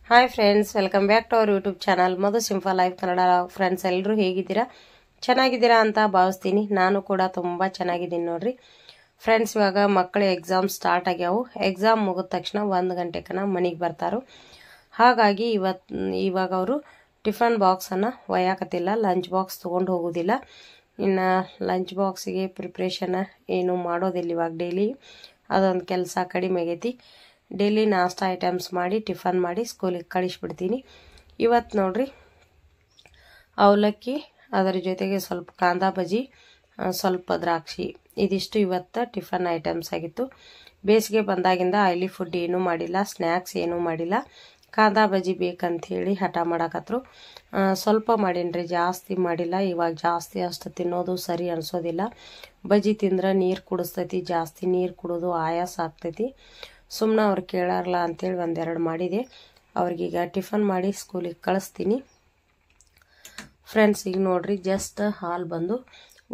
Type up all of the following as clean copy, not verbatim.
Hi friends, welcome back to our YouTube channel Madhu simple life Kannada. Friends, ಎಲ್ಲರೂ ಹೇಗಿದ್ದೀರಾ? ಚೆನ್ನಾಗಿದ್ದೀರಾ ಅಂತ ಭಾವಿಸ್ತೀನಿ. ನಾನು ಕೂಡ ತುಂಬ ಚೆನ್ನಾಗಿದ್ದೀನಿ ನೋಡ್ರಿ. ಫ್ರೆಂಡ್ಸ್, ಇವಾಗ ಮಕ್ಕಳ ಎಕ್ಸಾಮ್ ಸ್ಟಾರ್ಟ್ ಆಗ್ಯಾವು. ಎಕ್ಸಾಮ್ ಮುಗಿದ ತಕ್ಷಣ 1 ಗಂಟೆಕನ ಮನೆಗೆ ಬರ್ತಾರು. ಹಾಗಾಗಿ ಇವಾಗ ಅವರು ಟಿಫನ್ ಬಾಕ್ಸನ್ನು ಒಯ್ಯಾಕತ್ತಿಲ್ಲ, ಲಂಚ್ ಬಾಕ್ಸ್ ತೊಗೊಂಡು ಹೋಗೋದಿಲ್ಲ. ಇನ್ನು ಲಂಚ್ ಬಾಕ್ಸಿಗೆ ಪ್ರಿಪ್ರೇಷನ್ ಏನು ಮಾಡೋದಿಲ್ಲ ಇವಾಗ. ಡೈಲಿ ಅದೊಂದು ಕೆಲಸ ಕಡಿಮೆ ಆಗೈತಿ. ಡೈಲಿ ನಾಷ್ಟಾ ಐಟಮ್ಸ್ ಮಾಡಿ ಟಿಫನ್ ಮಾಡಿ ಸ್ಕೂಲಿಗೆ ಕಳಿಸ್ಬಿಡ್ತೀನಿ. ಇವತ್ತು ನೋಡ್ರಿ, ಅವಲಕ್ಕಿ, ಅದರ ಜೊತೆಗೆ ಸ್ವಲ್ಪ ಕಾಂದಾ ಬಜ್ಜಿ, ಸ್ವಲ್ಪ ದ್ರಾಕ್ಷಿ, ಇದಿಷ್ಟು ಇವತ್ತು ಟಿಫನ್ ಐಟಮ್ಸ್ ಆಗಿತ್ತು. ಬೇಸಿಗೆ ಬಂದಾಗಿಂದ ಆಯಿಲಿ ಫುಡ್ ಏನೂ ಮಾಡಿಲ್ಲ, ಸ್ನ್ಯಾಕ್ಸ್ ಏನೂ ಮಾಡಿಲ್ಲ. ಕಾಂದಾ ಬಜ್ಜಿ ಬೇಕಂಥೇಳಿ ಹಠ ಮಾಡಾಕತ್ರು. ಸ್ವಲ್ಪ ಮಾಡೀನ್ರಿ, ಜಾಸ್ತಿ ಮಾಡಿಲ್ಲ. ಇವಾಗ ಜಾಸ್ತಿ ಅಷ್ಟು ತಿನ್ನೋದು ಸರಿ ಅನಿಸೋದಿಲ್ಲ. ಬಜ್ಜಿ ತಿಂದ್ರೆ ನೀರು ಕುಡಿಸ್ತೈತಿ, ಜಾಸ್ತಿ ನೀರು ಕುಡಿದು ಆಯಾಸ ಆಗ್ತೈತಿ. ಸುಮ್ಮನೆ ಅವ್ರು ಕೇಳಾರಲ್ಲ ಅಂತೇಳಿ ಒಂದೆರಡು ಮಾಡಿದೆ. ಅವ್ರಿಗೀಗ ಟಿಫನ್ ಮಾಡಿ ಸ್ಕೂಲಿಗೆ ಕಳಿಸ್ತೀನಿ. ಫ್ರೆಂಡ್ಸ್, ಈಗ ನೋಡ್ರಿ, ಜಸ್ಟ್ ಹಾಲು ಬಂದು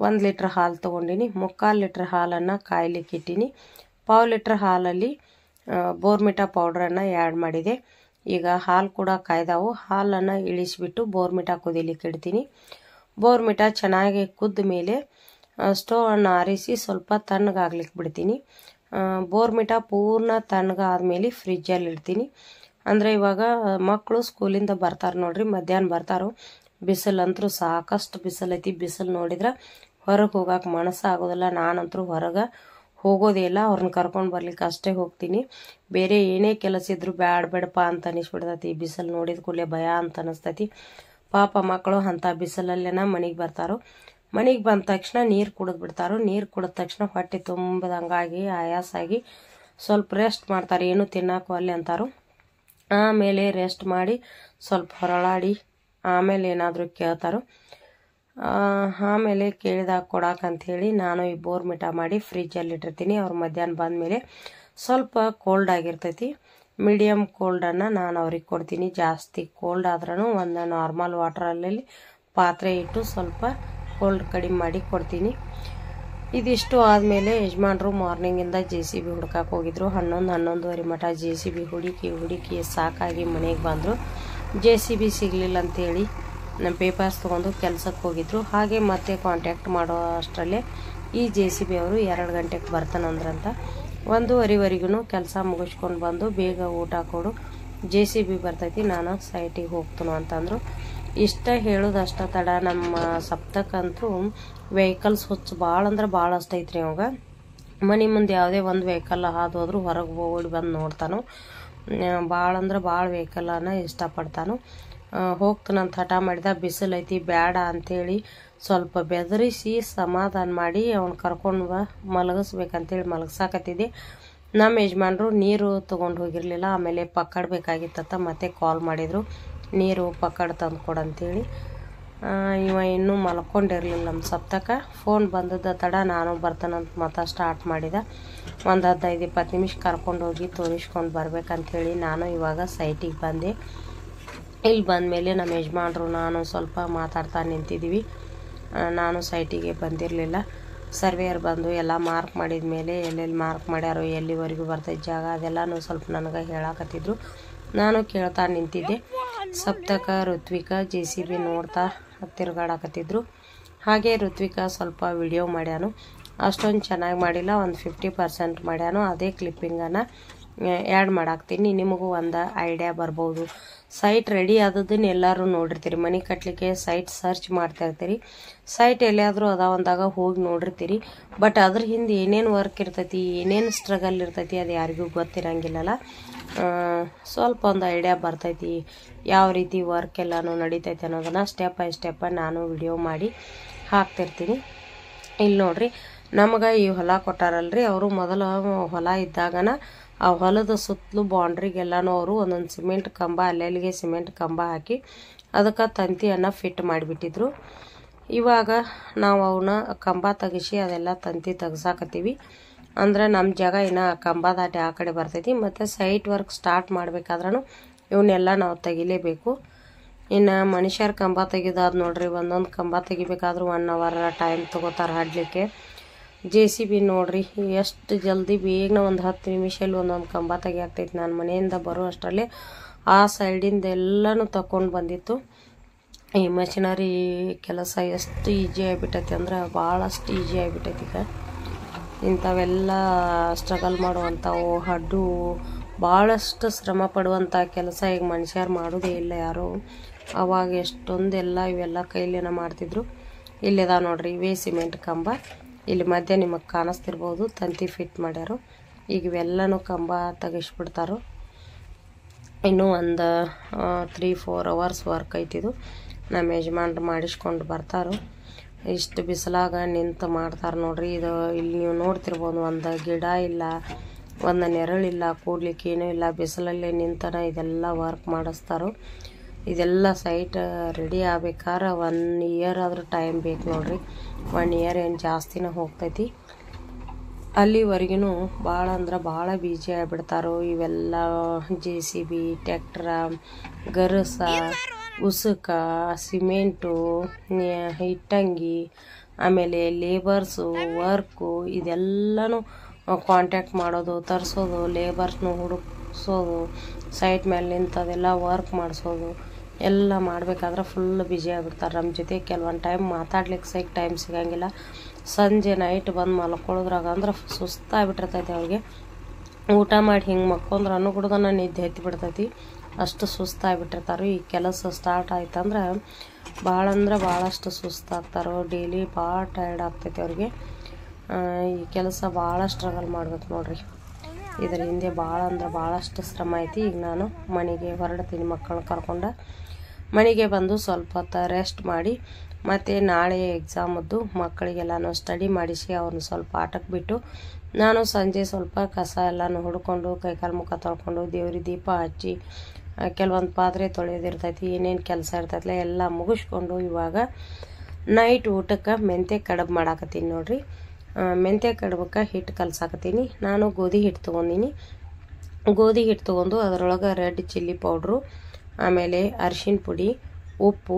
1 ಲೀಟ್ರ್ ಹಾಲು ತೊಗೊಂಡಿನಿ. 3/4 ಲೀಟ್ರ್ ಹಾಲನ್ನು ಕಾಯ್ಲಿಕ್ಕೆ ಇಟ್ಟೀನಿ. 1/2 ಲೀಟ್ರ್ ಹಾಲಲ್ಲಿ ಬೋರ್ಮಿಟಾ ಪೌಡ್ರನ್ನು ಆ್ಯಡ್ ಮಾಡಿದೆ. ಈಗ ಹಾಲು ಕೂಡ ಕಾಯ್ದಾವು. ಹಾಲನ್ನು ಇಳಿಸಿಬಿಟ್ಟು ಬೋರ್ಮಿಟಾ ಕುದಿಲಿಕ್ಕೆ ಇಡ್ತೀನಿ. ಬೋರ್ಮಿಟಾ ಚೆನ್ನಾಗಿ ಕುದ್ದ ಮೇಲೆ ಸ್ಟೋವನ್ನು ಆರಿಸಿ ಸ್ವಲ್ಪ ತಣ್ಣಗಾಗ್ಲಿಕ್ಕೆ ಬಿಡ್ತೀನಿ. ಬೋರ್ಮಿಟಾ ಪೂರ್ಣ ತಣ್ಣಗಾದ್ಮೇಲೆ ಫ್ರಿಜ್ಜಲ್ಲಿ ಇಡ್ತೀನಿ. ಅಂದರೆ ಇವಾಗ ಮಕ್ಕಳು ಸ್ಕೂಲಿಂದ ಬರ್ತಾರೆ ನೋಡ್ರಿ, ಮಧ್ಯಾಹ್ನ ಬರ್ತಾರೋ. ಬಿಸಿಲಂತರೂ ಸಾಕಷ್ಟು ಬಿಸಿಲೈತಿ. ಬಿಸಿಲು ನೋಡಿದ್ರೆ ಹೊರಗೆ ಹೋಗಕ್ಕೆ ಮನಸ್ಸಾಗೋದಿಲ್ಲ. ನಾನಂತರೂ ಹೊರಗೆ ಹೋಗೋದೇ ಇಲ್ಲ. ಅವ್ರನ್ನ ಕರ್ಕೊಂಡು ಬರ್ಲಿಕ್ಕೆ ಅಷ್ಟೇ ಹೋಗ್ತೀನಿ. ಬೇರೆ ಏನೇ ಕೆಲಸ ಇದ್ರೂ ಬೇಡಪ್ಪ ಅಂತ ಅನಿಸ್ಬಿಡ್ತೈತಿ. ಬಿಸಿಲು ನೋಡಿದ ಕೂಡಲೇ ಭಯ ಅಂತ ಅನಿಸ್ತೈತಿ. ಪಾಪ ಮಕ್ಕಳು ಅಂಥ ಬಿಸಿಲಲ್ಲೇನ ಮನೆಗೆ ಬರ್ತಾರೋ. ಮನೆಗೆ ಬಂದ ತಕ್ಷಣ ನೀರು ಕುಡಿದು ಬಿಡ್ತಾರೋ. ನೀರು ಕುಡಿದ ತಕ್ಷಣ ಹೊಟ್ಟೆ ತುಂಬದಂಗಾಗಿ ಆಯಾಸ ಆಗಿ ಸ್ವಲ್ಪ ರೆಸ್ಟ್ ಮಾಡ್ತಾರೆ. ಏನು ತಿನ್ನೋಕ್ಕೂ ಅಲ್ಲಿ ಅಂತಾರೋ. ಆಮೇಲೆ ರೆಸ್ಟ್ ಮಾಡಿ ಸ್ವಲ್ಪ ಹೊರಳಾಡಿ ಆಮೇಲೆ ಏನಾದರೂ ಕೇಳ್ತಾರೋ. ಆಮೇಲೆ ಕೇಳಿದಾಗ ಕೊಡಾಕಂಥೇಳಿ ನಾನು ಈ ಬೋರ್ಮಿಟಾ ಮಾಡಿ ಫ್ರಿಜ್ಜಲ್ಲಿ ಇಟ್ಟಿರ್ತೀನಿ. ಅವ್ರು ಮಧ್ಯಾಹ್ನ ಬಂದಮೇಲೆ ಸ್ವಲ್ಪ ಕೋಲ್ಡ್ ಆಗಿರ್ತೈತಿ. ಮೀಡಿಯಮ್ ಕೋಲ್ಡನ್ನು ನಾನು ಅವ್ರಿಗೆ ಕೊಡ್ತೀನಿ. ಜಾಸ್ತಿ ಕೋಲ್ಡ್ ಆದ್ರೂ ಒಂದು ನಾರ್ಮಲ್ ವಾಟ್ರಲ್ಲಿ ಪಾತ್ರೆ ಇಟ್ಟು ಸ್ವಲ್ಪ ಕೋಲ್ಡ್ ಕಡಿಮೆ ಮಾಡಿ ಕೊಡ್ತೀನಿ. ಇದಿಷ್ಟು ಆದಮೇಲೆ ಯಜಮಾನ್ರು ಮಾರ್ನಿಂಗಿಂದ JCB ಹುಡ್ಕಕ್ಕೆ ಹೋಗಿದ್ರು. 11-11:30 ಮಟ JCB ಹುಡುಕಿ ಸಾಕಾಗಿ ಮನೆಗೆ ಬಂದರು. JCB ಸಿಗಲಿಲ್ಲ ಅಂತೇಳಿ ನಮ್ಮ ಪೇಪರ್ಸ್ ತೊಗೊಂಡು ಕೆಲಸಕ್ಕೆ ಹೋಗಿದ್ರು. ಹಾಗೆ ಮತ್ತೆ ಕಾಂಟ್ಯಾಕ್ಟ್ ಮಾಡೋ ಅಷ್ಟರಲ್ಲೇ ಈ JCB ಅವರು 2 ಗಂಟೆಗೆ ಬರ್ತಾನಂದ್ರಂತ. 1:15ವರೆಗೂ ಕೆಲಸ ಮುಗಿಸ್ಕೊಂಡು ಬಂದು ಬೇಗ ಊಟ ಕೊಡು, JCB ಬರ್ತೈತಿ, ನಾನು ಸೈಟಿಗೆ ಹೋಗ್ತನು ಅಂತಂದರು. ಇಷ್ಟ ಹೇಳೋದಷ್ಟ ತಡ. ನಮ್ಮ ಸಪ್ತಕ್ಕಂತೂ ವೆಹಿಕಲ್ಸ್ ಹುಚ್ಚು ಭಾಳ ಅಂದ್ರೆ ಭಾಳ ಅಷ್ಟೈತ್ರಿ. ಅವಾಗ ಮನೆ ಮುಂದೆ ಯಾವುದೇ ಒಂದು ವೆಹಿಕಲ್ ಹಾದು ಹೋದ್ರೂ ಹೊರಗೆ ಓಡಿ ಬಂದು ನೋಡ್ತಾನು. ಭಾಳ ಅಂದ್ರೆ ಭಾಳ ವೆಹಿಕಲನ್ನು ಇಷ್ಟಪಡ್ತಾನು. ಹೋಗ್ತಾನಂತ ಹಠ ಮಾಡಿದ. ಬಿಸಿಲೈತಿ ಬೇಡ ಅಂಥೇಳಿ ಸ್ವಲ್ಪ ಬೆದರಿಸಿ ಸಮಾಧಾನ ಮಾಡಿ ಅವ್ನು ಕರ್ಕೊಂಡು ಮಲಗಿಸ್ಬೇಕಂತೇಳಿ ಮಲಗ್ಸಾಕತ್ತಿದ್ದೆ. ನಮ್ಮ ಯಜಮಾನ್ರು ನೀರು ತೊಗೊಂಡು ಹೋಗಿರಲಿಲ್ಲ. ಆಮೇಲೆ ಪಕ್ಕಡ್ ಬೇಕಾಗಿತ್ತಂತ ಮತ್ತೆ ಕಾಲ್ ಮಾಡಿದರು, ನೀರು ಪಕ್ಕಡ್ ತಂದು ಕೊಡಂತೇಳಿ. ಇವ ಇನ್ನೂ ಮಲ್ಕೊಂಡಿರಲಿಲ್ಲ ನಮ್ಮ ಸಪ್ತಕ. ಫೋನ್ ಬಂದದ ತಡ ನಾನು ಬರ್ತಾನಂತ ಮತ್ತೆ ಸ್ಟಾರ್ಟ್ ಮಾಡಿದ. ಒಂದು 15-20 ನಿಮಿಷ ಕರ್ಕೊಂಡು ಹೋಗಿ ತೋರಿಸ್ಕೊಂಡು ಬರ್ಬೇಕಂತೇಳಿ ನಾನು ಇವಾಗ ಸೈಟಿಗೆ ಬಂದೆ. ಇಲ್ಲಿ ಬಂದಮೇಲೆ ನಮ್ಮ ಯಜಮಾನ್ರು ನಾನು ಸ್ವಲ್ಪ ಮಾತಾಡ್ತಾ ನಿಂತಿದ್ದೀವಿ. ನಾನು ಸೈಟಿಗೆ ಬಂದಿರಲಿಲ್ಲ. ಸರ್ವೇಯರ್ ಬಂದು ಎಲ್ಲ ಮಾರ್ಕ್ ಮಾಡಿದ ಮೇಲೆ ಎಲ್ಲೆಲ್ಲಿ ಮಾರ್ಕ್ ಮಾಡ್ಯಾರೋ, ಎಲ್ಲಿವರೆಗೂ ಬರ್ತೈತೆ ಜಾಗ, ಅದೆಲ್ಲನೂ ಸ್ವಲ್ಪ ನನಗೆ ಹೇಳಾಕತ್ತಿದ್ರು. ನಾನು ಕೇಳ್ತಾ ನಿಂತಿದ್ದೆ. ಸಪ್ತಕ, ಋತ್ವಿಕಾ JCB ನೋಡ್ತಾ ತಿರುಗಾಡಕತ್ತಿದ್ರು. ಹಾಗೆ ಋತ್ವಿಕಾ ಸ್ವಲ್ಪ ವಿಡಿಯೋ ಮಾಡ್ಯಾನು. ಅಷ್ಟೊಂದು ಚೆನ್ನಾಗಿ ಮಾಡಿಲ್ಲ, ಒಂದು 50% ಮಾಡ್ಯಾನು. ಅದೇ ಕ್ಲಿಪ್ಪಿಂಗನ್ನು ಆ್ಯಡ್ ಮಾಡಾಕ್ತೀನಿ. ನಿಮಗೂ ಒಂದು ಐಡಿಯಾ ಬರ್ಬೋದು. ಸೈಟ್ ರೆಡಿ ಆದದನ್ನು ಎಲ್ಲರೂ ನೋಡಿರ್ತೀರಿ. ಮನೆ ಕಟ್ಟಲಿಕ್ಕೆ ಸೈಟ್ ಸರ್ಚ್ ಮಾಡ್ತಾ ಇರ್ತೀರಿ. ಸೈಟ್ ಎಲ್ಲಿಯಾದರೂ ಅದಾವಂದಾಗ ಹೋಗಿ ನೋಡಿರ್ತೀರಿ. ಬಟ್ ಅದ್ರ ಹಿಂದೆ ಏನೇನು ವರ್ಕ್ ಇರ್ತೈತಿ, ಏನೇನು ಸ್ಟ್ರಗಲ್ ಇರ್ತೈತಿ, ಅದು ಯಾರಿಗೂ ಗೊತ್ತಿರಂಗಿಲ್ಲಲ್ಲ. ಸ್ವಲ್ಪ ಒಂದು ಐಡಿಯಾ ಬರ್ತೈತಿ ಯಾವ ರೀತಿ ವರ್ಕ್ ಎಲ್ಲನೂ ನಡೀತೈತೆ ಅನ್ನೋದನ್ನು ಸ್ಟೆಪ್ ಬೈ ಸ್ಟೆಪ್ ನಾನು ವಿಡಿಯೋ ಮಾಡಿ ಹಾಕ್ತಿರ್ತೀನಿ. ಇಲ್ಲಿ ನೋಡ್ರಿ, ನಮಗೆ ಈ ಹೊಲ ಕೊಟ್ಟಾರಲ್ರಿ, ಅವರು ಮೊದಲು ಹೊಲ ಇದ್ದಾಗನ ಆ ಹೊಲದ ಸುತ್ತಲೂ ಬೌಂಡ್ರಿಗೆಲ್ಲನೂ ಅವರು ಒಂದೊಂದು ಸಿಮೆಂಟ್ ಕಂಬ, ಅಲ್ಲೆಲ್ಲಿಗೆ ಸಿಮೆಂಟ್ ಕಂಬ ಹಾಕಿ ಅದಕ್ಕೆ ತಂತಿಯನ್ನು ಫಿಟ್ ಮಾಡಿಬಿಟ್ಟಿದ್ರು. ಇವಾಗ ನಾವು ಅವನ್ನ ಕಂಬ ತೆಗಿಸಿ ಅದೆಲ್ಲ ತಂತಿ ತೆಗ್ಸಾಕತ್ತೀವಿ. ಅಂದ್ರೆ ನಮ್ಮ ಜಾಗ ಇನ್ನು ಕಂಬ ದಾಟಿ ಆ ಕಡೆ ಬರ್ತೈತಿ. ಮತ್ತು ಸೈಟ್ ವರ್ಕ್ ಸ್ಟಾರ್ಟ್ ಮಾಡಬೇಕಾದ್ರೂ ಇವನ್ನೆಲ್ಲ ನಾವು ತೆಗಿಲೇಬೇಕು. ಇನ್ನು ಮನುಷ್ಯರ ಕಂಬ ತೆಗಿದಾದ ನೋಡ್ರಿ, ಒಂದೊಂದು ಕಂಬ ತೆಗಿಬೇಕಾದ್ರೂ 1 ಅವರ್ ಟೈಮ್ ತೊಗೋತಾರೆ ಹಡ್ಲಿಕ್ಕೆ. JCB ನೋಡ್ರಿ ಎಷ್ಟು ಜಲ್ದಿ ಬೇಗನೆ ಒಂದು 10 ನಿಮಿಷದಲ್ಲಿ ಒಂದೊಂದು ಕಂಬ ತೆಗಿಯಾಕ್ತೈತಿ. ನಾನು ಮನೆಯಿಂದ ಬರೋ ಅಷ್ಟರಲ್ಲೇ ಆ ಸೈಡಿಂದ ಎಲ್ಲನೂ ತಗೊಂಡು ಬಂದಿತ್ತು. ಈ ಮಷಿನರಿ ಕೆಲಸ ಎಷ್ಟು ಈಜಿ ಆಗಿಬಿಟ್ಟೈತಿ ಅಂದ್ರೆ ಭಾಳಷ್ಟು ಈಜಿ ಆಗಿಬಿಟ್ಟೈತಿ. ಈಗ ಇಂಥವೆಲ್ಲ ಸ್ಟ್ರಗಲ್ ಮಾಡುವಂಥವು ಹಡ್ಡು ಭಾಳಷ್ಟು ಶ್ರಮ ಪಡುವಂಥ ಕೆಲಸ ಈಗ ಮನುಷ್ಯರು ಮಾಡೋದೇ ಇಲ್ಲ ಯಾರು. ಅವಾಗ ಎಷ್ಟೊಂದೆಲ್ಲ ಇವೆಲ್ಲ ಕೈಲೇನ ಮಾಡ್ತಿದ್ರು. ಇಲ್ಲಿದ ನೋಡ್ರಿ ಇವೇ ಸಿಮೆಂಟ್ ಕಂಬ. ಇಲ್ಲಿ ಮಧ್ಯೆ ನಿಮಗೆ ಕಾಣಿಸ್ತಿರ್ಬೋದು ತಂತಿ ಫಿಟ್ ಮಾಡ್ಯಾರು. ಈಗ ಇವೆಲ್ಲನೂ ಕಂಬ ತೆಗಿಸ್ಬಿಡ್ತಾರೋ. ಇನ್ನೂ ಒಂದು 3-4 ಅವರ್ಸ್ ವರ್ಕ್ ಐತಿದು. ನಮ್ಮ ಯಜಮಾನ್ರು ಮಾಡಿಸ್ಕೊಂಡು ಬರ್ತಾರೋ. ಇಷ್ಟು ಬಿಸಿಲಾಗ ನಿಂತು ಮಾಡ್ತಾರೆ ನೋಡ್ರಿ. ಇದು ಇಲ್ಲಿ ನೀವು ನೋಡ್ತಿರ್ಬೋದು, ಒಂದು ಗಿಡ ಇಲ್ಲ, ಒಂದು ನೆರಳಿಲ್ಲ, ಕೂಡ್ಲಿಕ್ಕೆ ಏನೂ ಇಲ್ಲ, ಬಿಸಿಲಲ್ಲೇ ನಿಂತನ ಇದೆಲ್ಲ ವರ್ಕ್ ಮಾಡಿಸ್ತಾರೋ. ಇದೆಲ್ಲ ಸೈಟ್ ರೆಡಿ ಆಗ್ಬೇಕಾದ್ರೆ 1 ಇಯರ್ ಆದರೂ ಟೈಮ್ ಬೇಕು ನೋಡ್ರಿ. 1 ಇಯರ್ ಏನು ಜಾಸ್ತಿನೇ ಹೋಗ್ತೈತಿ. ಅಲ್ಲಿವರೆಗೂ ಭಾಳ ಅಂದ್ರೆ ಭಾಳ ಬಿಜಿ ಆಗಿಬಿಡ್ತಾರೋ. ಇವೆಲ್ಲ JCB, ಟ್ಯಾಕ್ಟ್ರ, ಗರಸ, ಉಸುಕ, ಸಿಮೆಂಟು, ಇಟ್ಟಂಗಿ, ಆಮೇಲೆ ಲೇಬರ್ಸು, ವರ್ಕು ಇದೆಲ್ಲನೂ ಕಾಂಟ್ಯಾಕ್ಟ್ ಮಾಡೋದು, ತರಿಸೋದು, ಲೇಬರ್ಸ್ನು ಹುಡುಕ್ಸೋದು, ಸೈಟ್ ಮೇಲೆ ನಿಂತದೆಲ್ಲ ವರ್ಕ್ ಮಾಡಿಸೋದು ಎಲ್ಲ ಮಾಡಬೇಕಾದ್ರೆ ಫುಲ್ ಬಿಜಿ ಆಗಿಬಿಡ್ತಾರೆ. ನಮ್ಮ ಜೊತೆ ಕೆಲವೊಂದು ಟೈಮ್ ಮಾತಾಡ್ಲಿಕ್ಕೆ ಟೈಮ್ ಸಿಗಂಗಿಲ್ಲ. ಸಂಜೆ ನೈಟ್ ಬಂದು ಮಲ್ಕೊಳ್ಳೋದ್ರಾಗ ಅಂದ್ರೆ ಸುಸ್ತಾಗ್ಬಿಟ್ಟಿರ್ತೈತಿ ಅವ್ರಿಗೆ. ಊಟ ಮಾಡಿ ಹಿಂಗೆ ಮಕ್ಕೊಂಡ್ರೆ ಅನ್ನುಗುಡ್ದನ ನಿದ್ದೆ ಹತ್ತಿ ಬಿಡ್ತೈತಿ. ಅಷ್ಟು ಸುಸ್ತಾಗ್ಬಿಟ್ಟಿರ್ತಾರೋ. ಈ ಕೆಲಸ ಸ್ಟಾರ್ಟ್ ಆಯ್ತಂದ್ರೆ ಭಾಳ ಅಂದ್ರೆ ಭಾಳಷ್ಟು ಸುಸ್ತಾಗ್ತಾರೋ. ಡೈಲಿ ಭಾಳ ಟಯರ್ಡ್ ಆಗ್ತೈತಿ ಅವ್ರಿಗೆ. ಈ ಕೆಲಸ ಭಾಳ ಸ್ಟ್ರಗಲ್ ಮಾಡ್ಬೇಕು ನೋಡ್ರಿ. ಇದರ ಹಿಂದೆ ಭಾಳ ಅಂದ್ರೆ ಭಾಳಷ್ಟು ಶ್ರಮ ಐತಿ. ಈಗ ನಾನು ಮನೆಗೆ ಹೊರಡ್ತೀನಿ. ಮಕ್ಕಳನ್ನ ಕರ್ಕೊಂಡು ಮನೆಗೆ ಬಂದು ಸ್ವಲ್ಪ ಹೊತ್ತು ರೆಸ್ಟ್ ಮಾಡಿ ಮತ್ತು ನಾಳೆ ಎಕ್ಸಾಮದ್ದು ಮಕ್ಕಳಿಗೆಲ್ಲನೂ ಸ್ಟಡಿ ಮಾಡಿಸಿ ಅವ್ರನ್ನ ಸ್ವಲ್ಪ ಆಟಕ್ಕೆ ಬಿಟ್ಟು ನಾನು ಸಂಜೆ ಸ್ವಲ್ಪ ಕಸ ಎಲ್ಲನೂ ಹುಡ್ಕೊಂಡು ಕೈಕಾಲು ಮುಖ ತೊಳ್ಕೊಂಡು ದೇವ್ರಿಗೆ ದೀಪ ಹಚ್ಚಿ ಕೆಲವೊಂದು ಪಾತ್ರೆ ತೊಳೆಯೋದಿರ್ತೈತಿ, ಏನೇನು ಕೆಲಸ ಇರ್ತೈತಲ್ಲ ಎಲ್ಲ ಮುಗಿಸ್ಕೊಂಡು ಇವಾಗ ನೈಟ್ ಊಟಕ್ಕೆ ಮೆಂತ್ಯ ಕಡುಬು ಮಾಡಾಕತ್ತೀನಿ ನೋಡ್ರಿ. ಮೆಂತ್ಯ ಕಡುಬಕ್ಕೆ ಹಿಟ್ಟು ಕಲ್ಸಾಕತ್ತೀನಿ. ನಾನು ಗೋಧಿ ಹಿಟ್ಟು ತೊಗೊಂಡಿನಿ. ಗೋಧಿ ಹಿಟ್ಟು ತೊಗೊಂಡು ಅದರೊಳಗೆ ರೆಡ್ ಚಿಲ್ಲಿ ಪೌಡ್ರು, ಆಮೇಲೆ ಅರಿಶಿನ ಪುಡಿ, ಉಪ್ಪು,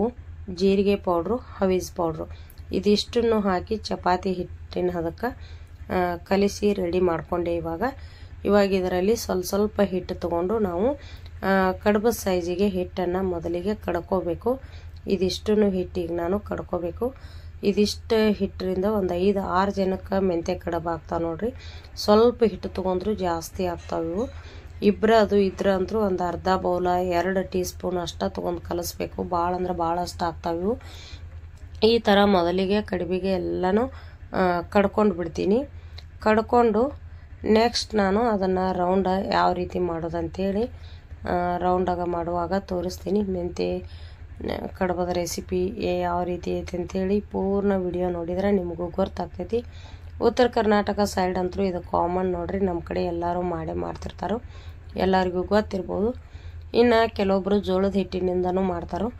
ಜೀರಿಗೆ ಪೌಡ್ರು, ಹವೀಜ್ ಪೌಡ್ರು ಇದಿಷ್ಟನ್ನು ಹಾಕಿ ಚಪಾತಿ ಹಿಟ್ಟಿನ ಹದಕ್ಕೆ ಕಲಿಸಿ ರೆಡಿ ಮಾಡಿಕೊಂಡೆ. ಇವಾಗ ಇದರಲ್ಲಿ ಸ್ವಲ್ಪ ಹಿಟ್ಟು ತೊಗೊಂಡು ನಾವು ಕಡುಬು ಸೈಜಿಗೆ ಹಿಟ್ಟನ್ನು ಮೊದಲಿಗೆ ಕಡ್ಕೋಬೇಕು. ಇದಿಷ್ಟನ್ನು ಹಿಟ್ಟಿಗೆ ನಾನು ಕಡ್ಕೋಬೇಕು. ಇದಿಷ್ಟು ಹಿಟ್ಟರಿಂದ ಒಂದು 5-6 ಜನಕ್ಕೆ ಮೆಂತ್ಯ ಕಡುಬು ಆಗ್ತಾವೆ ನೋಡ್ರಿ. ಸ್ವಲ್ಪ ಹಿಟ್ಟು ತೊಗೊಂಡ್ರು ಜಾಸ್ತಿ ಆಗ್ತಾವೆ ಇವು. ಇಬ್ಬರು ಇದ್ರಂತೂ ಒಂದು ಅರ್ಧ ಬೌಲ 2 ಟೀ ಸ್ಪೂನ್ ಅಷ್ಟು ತೊಗೊಂಡು ಕಲಿಸ್ಬೇಕು. ಭಾಳ ಅಂದ್ರೆ ಭಾಳಷ್ಟು ಆಗ್ತಾವೆ ಇವು. ಈ ಥರ ಮೊದಲಿಗೆ ಕಡುಬಿಗೆ ಎಲ್ಲನೂ ಕಡ್ಕೊಂಡು ಬಿಡ್ತೀನಿ. ಕಡ್ಕೊಂಡು ನೆಕ್ಸ್ಟ್ ನಾನು ಅದನ್ನು ರೌಂಡ ಯಾವ ರೀತಿ ಮಾಡೋದಂತೇಳಿ ರೌಂಡಾಗ ಮಾಡುವಾಗ ತೋರಿಸ್ತೀನಿ. ಮೆಂತ್ಯ ಕಡುಬದ ರೆಸಿಪಿ ಯಾವ ರೀತಿ ಐತಿ ಅಂತೇಳಿ ಪೂರ್ಣ ವಿಡಿಯೋ ನೋಡಿದ್ರೆ ನಿಮಗೂ ಗೊತ್ತಾಗ್ತೈತಿ. ಉತ್ತರ ಕರ್ನಾಟಕ ಸೈಡ್ ಅಂತೂ ಇದು ಕಾಮನ್ ನೋಡ್ರಿ. ನಮ್ಮ ಕಡೆ ಎಲ್ಲರೂ ಮಾಡ್ತಿರ್ತಾರೋ, ಎಲ್ಲರಿಗೂ ಗೊತ್ತಿರ್ಬೋದು. ಇನ್ನು ಕೆಲವೊಬ್ಬರು ಜೋಳದ ಹಿಟ್ಟಿನಿಂದನೂ ಮಾಡ್ತಾರೋ.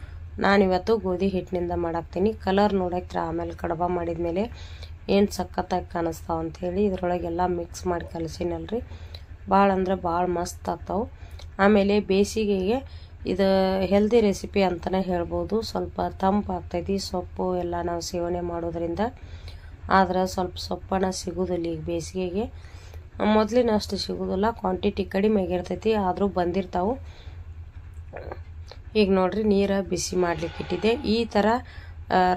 ನಾನಿವತ್ತು ಗೋಧಿ ಹಿಟ್ಟಿನಿಂದ ಮಾಡಾಕ್ತೀನಿ. ಕಲರ್ ನೋಡಕ್ಕೆ ಆಮೇಲೆ ಕಡುಬು ಮಾಡಿದ್ಮೇಲೆ ಏನು ಸಖತ್ತಾಗಿ ಕಾಣಿಸ್ತಾವ ಅಂಥೇಳಿ ಇದ್ರೊಳಗೆಲ್ಲ ಮಿಕ್ಸ್ ಮಾಡಿ ಕಲಸಿನಲ್ರಿ. ಭಾಳ ಅಂದ್ರೆ ಭಾಳ ಮಸ್ತ್ ಆಗ್ತಾವೆ. ಆಮೇಲೆ ಬೇಸಿಗೆಗೆ ಇದು ಹೆಲ್ದಿ ರೆಸಿಪಿ ಅಂತಲೇ ಹೇಳ್ಬೋದು. ಸ್ವಲ್ಪ ತಂಪು ಆಗ್ತೈತಿ. ಸೊಪ್ಪು ಎಲ್ಲ ನಾವು ಸೇವನೆ ಮಾಡೋದ್ರಿಂದ. ಆದ್ರೆ ಸ್ವಲ್ಪ ಸೊಪ್ಪನ್ನು ಸಿಗೋದಿಲ್ಲ ಈಗ ಬೇಸಿಗೆಗೆ. ಮೊದಲಿನಷ್ಟು ಸಿಗೋದಿಲ್ಲ, ಕ್ವಾಂಟಿಟಿ ಕಡಿಮೆ ಆಗಿರ್ತೈತಿ, ಆದರೂ ಬಂದಿರ್ತಾವೆ. ಈಗ ನೋಡ್ರಿ ನೀರು ಬಿಸಿ ಮಾಡ್ಲಿಕ್ಕೆ ಇಟ್ಟಿದ್ದೆ. ಈ ಥರ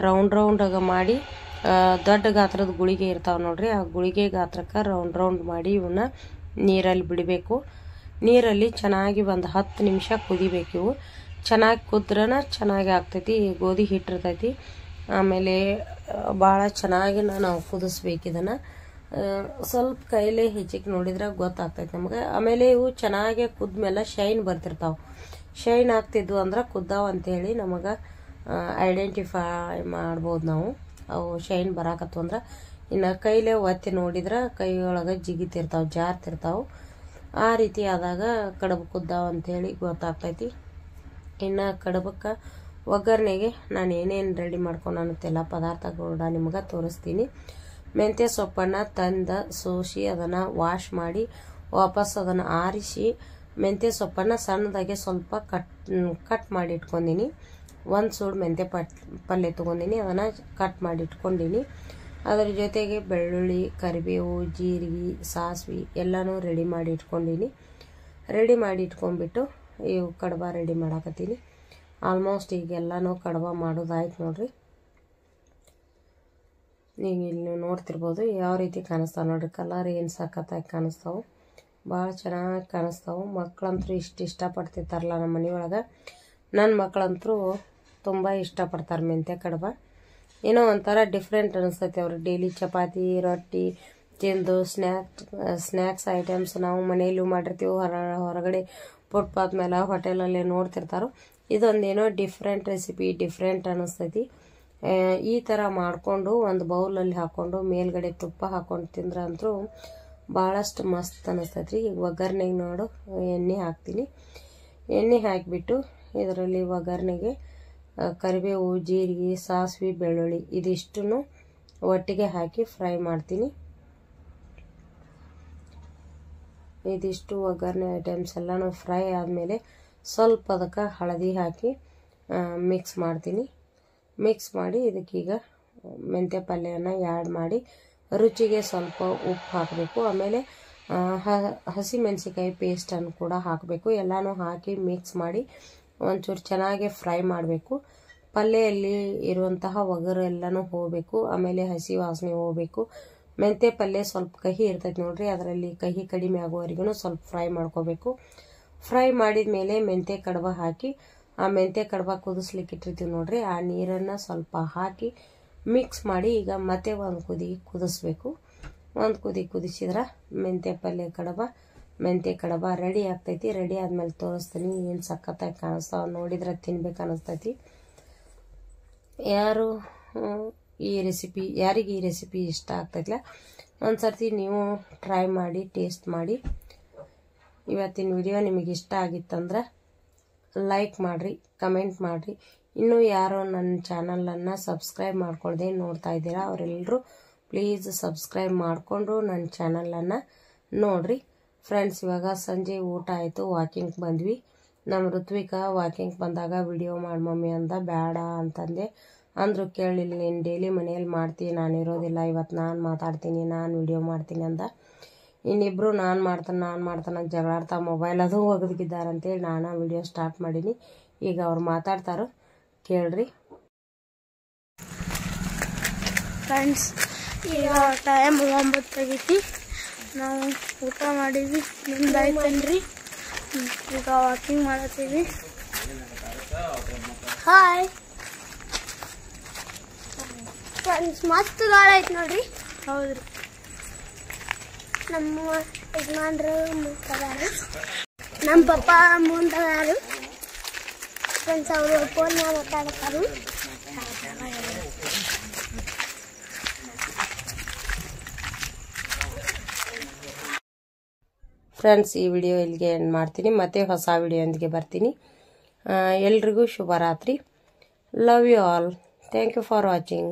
ರೌಂಡಾಗ ಮಾಡಿ ದೊಡ್ಡ ಗಾತ್ರದ ಗುಳಿಗೆ ಇರ್ತಾವೆ ನೋಡ್ರಿ. ಆ ಗುಳಿಗೆ ಗಾತ್ರಕ್ಕೆ ರೌಂಡ್ ಮಾಡಿ ಇವನ್ನ ನೀರಲ್ಲಿ ಬಿಡಬೇಕು. ನೀರಲ್ಲಿ ಚೆನ್ನಾಗಿ ಒಂದು 10 ನಿಮಿಷ ಕುದಿಬೇಕು. ಇವು ಚೆನ್ನಾಗಿ ಕುದ್ರನ ಚೆನ್ನಾಗಿ ಆಗ್ತೈತಿ. ಗೋಧಿ ಹಿಟ್ಟಿರ್ತೈತಿ. ಆಮೇಲೆ ಭಾಳ ಚೆನ್ನಾಗಿ ನಾವು ಕುದಿಸ್ಬೇಕು ಇದನ್ನು. ಸ್ವಲ್ಪ ಕೈಲೇ ಹೆಚ್ಚಿಗೆ ನೋಡಿದ್ರೆ ಗೊತ್ತಾಗ್ತೈತಿ ನಮಗೆ. ಆಮೇಲೆ ಇವು ಚೆನ್ನಾಗಿ ಕುದ್ಮೇಲೆ ಶೈನ್ ಬರ್ತಿರ್ತಾವೆ. ಶೈನ್ ಆಗ್ತಿದ್ವು ಅಂದ್ರೆ ಕುದ್ದಾವ ಅಂತೇಳಿ ನಮಗೆ ಐಡೆಂಟಿಫೈ ಮಾಡ್ಬೋದು ನಾವು. ಅವು ಶೈನ್ ಬರಾಕತ್ತು ಅಂದ್ರೆ. ಇನ್ನು ಕೈಲೇ ಒತ್ತಿ ನೋಡಿದ್ರೆ ಕೈಯೊಳಗೆ ಜಿಗಿತಿರ್ತಾವೆ, ಜಾರ್ತಿರ್ತಾವೆ. ಆ ರೀತಿ ಆದಾಗ ಕಡುಬು ಕುದ್ದಾವ ಅಂಥೇಳಿ ಗೊತ್ತಾಗ್ತೈತಿ. ಇನ್ನು ಕಡುಬಕ್ಕೆ ಒಗ್ಗರಣೆಗೆ ನಾನು ಏನೇನು ರೆಡಿ ಮಾಡ್ಕೊಂಡು ಅನ್ನೋದೆಲ್ಲ ಪದಾರ್ಥಗಳನ್ನ ನಿಮ್ಗೆ ತೋರಿಸ್ತೀನಿ. ಮೆಂತ್ಯ ಸೊಪ್ಪನ್ನು ತಂದು ಸೋಸಿ ಅದನ್ನು ವಾಶ್ ಮಾಡಿ ವಾಪಸ್ ಅದನ್ನು ಆರಿಸಿ ಮೆಂತ್ಯ ಸೊಪ್ಪನ್ನು ಸಣ್ಣದಾಗೆ ಸ್ವಲ್ಪ ಕಟ್ ಮಾಡಿ ಇಟ್ಕೊಂಡಿನಿ. 1 ಸೂಡು ಮೆಂತ್ಯ ಪಲ್ಯ ತೊಗೊಂಡಿನಿ. ಅದನ್ನು ಕಟ್ ಮಾಡಿ ಇಟ್ಕೊಂಡಿನಿ. ಅದರ ಜೊತೆಗೆ ಬೆಳ್ಳುಳ್ಳಿ, ಕರಿಬೇವು, ಜೀರಿಗೆ, ಸಾಸಿವೆ ಎಲ್ಲನೂ ರೆಡಿ ಮಾಡಿ ಇಟ್ಕೊಂಡಿನಿ. ರೆಡಿ ಮಾಡಿ ಇಟ್ಕೊಂಡ್ಬಿಟ್ಟು ಇವು ಕಡಬ ರೆಡಿ ಮಾಡಾಕತ್ತೀನಿ. ಆಲ್ಮೋಸ್ಟ್ ಈಗೆಲ್ಲನೂ ಕಡಬ ಮಾಡೋದಾಯ್ತು ನೋಡ್ರಿ. ನೀವು ಇಲ್ಲಿ ನೋಡ್ತಿರ್ಬೋದು ಯಾವ ರೀತಿ ಕಾಣಿಸ್ತಾವೆ ನೋಡ್ರಿ. ಕಲರ್ ಏನು ಸಖತ್ತಾಗಿ ಕಾಣಿಸ್ತಾವೆ, ಭಾಳ ಚೆನ್ನಾಗಿ ಕಾಣಿಸ್ತಾವೆ. ಮಕ್ಕಳಂತೂ ಇಷ್ಟಪಡ್ತಿರ್ತಾರಲ್ಲ ನಮ್ಮ ಮನೆಯೊಳಗೆ. ನನ್ನ ಮಕ್ಕಳಂತೂ ತುಂಬ ಇಷ್ಟಪಡ್ತಾರೆ ಮೆಂತ್ಯ ಕಡಬ. ಏನೋ ಒಂಥರ ಡಿಫ್ರೆಂಟ್ ಅನಿಸ್ತೈತಿ. ಅವರು ಡೈಲಿ ಚಪಾತಿ ರೊಟ್ಟಿ ತಿಂದು ಸ್ನ್ಯಾಕ್ಸ್ ಐಟಮ್ಸ್ ನಾವು ಮನೆಯಲ್ಲೂ ಮಾಡಿರ್ತೀವಿ, ಹೊರಗಡೆ ಫುಟ್ಪಾತ್ ಮೇಲೆ ಹೋಟೆಲಲ್ಲಿ ನೋಡ್ತಿರ್ತಾರೋ. ಇದೊಂದೇನೋ ಡಿಫ್ರೆಂಟ್ ರೆಸಿಪಿ, ಡಿಫ್ರೆಂಟ್ ಅನಿಸ್ತೈತಿ. ಈ ಥರ ಮಾಡಿಕೊಂಡು ಒಂದು ಬೌಲಲ್ಲಿ ಹಾಕ್ಕೊಂಡು ಮೇಲ್ಗಡೆ ತುಪ್ಪ ಹಾಕ್ಕೊಂಡು ತಿಂದ್ರೆ ಅಂತೂ ಭಾಳಷ್ಟು ಮಸ್ತ್ ಅನ್ನಿಸ್ತೈತಿ. ಈಗ ಒಗ್ಗರಣೆಗೆ ನೋಡು ಎಣ್ಣೆ ಹಾಕ್ತೀನಿ. ಎಣ್ಣೆ ಹಾಕಿಬಿಟ್ಟು ಇದರಲ್ಲಿ ಒಗ್ಗರಣೆಗೆ ಕರಿಬೇವು, ಜೀರಿಗೆ, ಸಾಸಿವೆ, ಬೆಳ್ಳುಳ್ಳಿ ಇದಿಷ್ಟನ್ನು ಒಟ್ಟಿಗೆ ಹಾಕಿ ಫ್ರೈ ಮಾಡ್ತೀನಿ. ಇದಿಷ್ಟು ಒಗ್ಗರಣೆ ಐಟಮ್ಸ್ ಎಲ್ಲನೂ ಫ್ರೈ ಆದಮೇಲೆ ಸ್ವಲ್ಪ ಅದಕ್ಕೆ ಹಳದಿ ಹಾಕಿ ಮಿಕ್ಸ್ ಮಾಡ್ತೀನಿ. ಮಿಕ್ಸ್ ಮಾಡಿ ಇದಕ್ಕೀಗ ಮೆಂತ್ಯ ಪಲ್ಯನ ಆ್ಯಡ್ ಮಾಡಿ ರುಚಿಗೆ ಸ್ವಲ್ಪ ಉಪ್ಪು ಹಾಕಬೇಕು. ಆಮೇಲೆ ಹಸಿಮೆಣಸಿಕಾಯಿ ಪೇಸ್ಟನ್ನು ಕೂಡ ಹಾಕಬೇಕು. ಎಲ್ಲನೂ ಹಾಕಿ ಮಿಕ್ಸ್ ಮಾಡಿ ಒಂಚೂರು ಚೆನ್ನಾಗಿ ಫ್ರೈ ಮಾಡಬೇಕು. ಪಲ್ಯಲ್ಲಿ ಇರುವಂತಹ ಒಗರು ಎಲ್ಲನೂ ಹೋಗಬೇಕು. ಆಮೇಲೆ ಹಸಿ ವಾಸನೆ ಹೋಗಬೇಕು. ಮೆಂತ್ಯ ಪಲ್ಯ ಸ್ವಲ್ಪ ಕಹಿ ಇರ್ತೈತೆ ನೋಡ್ರಿ, ಅದರಲ್ಲಿ ಕಹಿ ಕಡಿಮೆ ಆಗೋವರೆಗೂ ಸ್ವಲ್ಪ ಫ್ರೈ ಮಾಡ್ಕೋಬೇಕು. ಫ್ರೈ ಮಾಡಿದ ಮೇಲೆ ಮೆಂತ್ಯ ಕಡಬ ಹಾಕಿ ಆ ಮೆಂತ್ಯ ಕಡಬ ಕುದಿಸ್ಲಿಕ್ಕೆ ಇಟ್ಟಿರ್ತೀವಿ ನೋಡ್ರಿ, ಆ ನೀರನ್ನು ಸ್ವಲ್ಪ ಹಾಕಿ ಮಿಕ್ಸ್ ಮಾಡಿ ಈಗ ಮತ್ತೆ ಒಂದು ಕುದಿ ಕುದಿಸ್ಬೇಕು. ಒಂದು ಕುದಿ ಕುದಿಸಿದ್ರೆ ಮೆಂತ್ಯ ಕಡಬ ರೆಡಿ ಆಗ್ತೈತಿ. ರೆಡಿ ಆದ್ಮೇಲೆ ತೋರಿಸ್ತೀನಿ. ಏನು ಸಖತ್ತಾಗಿ ಕಾಣಿಸ್ತಾವ ನೋಡಿದ್ರೆ ತಿನ್ಬೇಕು ಅನಿಸ್ತೈತಿ. ಯಾರಿಗೆ ಈ ರೆಸಿಪಿ ಇಷ್ಟ ಆಗ್ತೈತಿಲ್ಲ ಒಂದು ಸರ್ತಿ ನೀವು ಟ್ರೈ ಮಾಡಿ ಟೇಸ್ಟ್ ಮಾಡಿ. ಇವತ್ತಿನ ವಿಡಿಯೋ ನಿಮಗೆ ಇಷ್ಟ ಆಗಿತ್ತಂದ್ರೆ ಲೈಕ್ ಮಾಡಿರಿ, ಕಮೆಂಟ್ ಮಾಡಿರಿ. ಇನ್ನೂ ಯಾರೋ ನನ್ನ ಚಾನಲನ್ನು ಸಬ್ಸ್ಕ್ರೈಬ್ ಮಾಡ್ಕೊಳ್ದೆ ನೋಡ್ತಾ ಇದ್ದೀರಾ ಅವರೆಲ್ಲರೂ ಪ್ಲೀಸ್ ಸಬ್ಸ್ಕ್ರೈಬ್ ಮಾಡಿಕೊಂಡು ನನ್ನ ಚಾನಲನ್ನು ನೋಡಿರಿ. ಫ್ರೆಂಡ್ಸ್, ಇವಾಗ ಸಂಜೆ ಊಟ ಆಯಿತು, ವಾಕಿಂಗ್ ಬಂದ್ವಿ. ನಮ್ಮ ಋತ್ವಿಕಾ ವಾಕಿಂಗ್ ಬಂದಾಗ ವಿಡಿಯೋ ಮಾಡಿ ಮಮ್ಮಿ ಅಂದ, ಬೇಡ ಅಂತಂದೆ. ಅಂದರು ಕೇಳಿಲ್ಲ, ನೀನು ಡೈಲಿ ಮನೆಯಲ್ಲಿ ಮಾಡ್ತೀನಿ, ನಾನು ಇರೋದಿಲ್ಲ, ಇವತ್ತು ನಾನು ಮಾತಾಡ್ತೀನಿ, ನಾನು ವಿಡಿಯೋ ಮಾಡ್ತೀನಿ ಅಂದ. ಇನ್ನಿಬ್ಬರು ನಾನು ಮಾಡ್ತಾನೆ ಜಗಳಾಡ್ತಾ ಮೊಬೈಲ್ ಅದು ಒಗದಿದ್ದಾರಂತೇಳಿ ನಾನು ವಿಡಿಯೋ ಸ್ಟಾರ್ಟ್ ಮಾಡೀನಿ. ಈಗ ಅವ್ರು ಮಾತಾಡ್ತಾರೋ ಕೇಳ್ರಿ. ಫ್ರೆಂಡ್ಸ್, ಈಗ ಟೈಮ್ 9 ಆಗೈತಿ. ನಾವು ಊಟ ಮಾಡೀವಿ, ನಿಮ್ದಾಯ್ತೇನ್ರಿ? ಈಗ ವಾಕಿಂಗ್ ಮಾಡತ್ತೀವಿ. ಹಾಯ್ ಫ್ರೆಂಡ್ಸ್, ಮಸ್ತ್ ಗಾಳ ಐತಿ ನೋಡ್ರಿ. ಹೌದ್ರಿ, ನಮ್ಮ ಯಜಮಾನ್ರು ಮುಂದಾರು, ನಮ್ಮ ಪಪ್ಪ ಮುಂದಾರು. ಫ್ರೆಂಡ್ಸ್, ಅವರು ಫೋನ್ ಮಾತಾಡ್ತಾರೆ. ಫ್ರೆಂಡ್ಸ್, ಈ ವಿಡಿಯೋ ಇಲ್ಲಿಗೆ ಎಂಡ್ ಮಾಡ್ತೀನಿ. ಮತ್ತೆ ಹೊಸ ವಿಡಿಯೋದೊಂದಿಗೆ ಬರ್ತೀನಿ. ಎಲ್ರಿಗೂ ಶುಭರಾತ್ರಿ. Love you all. Thank you for watching.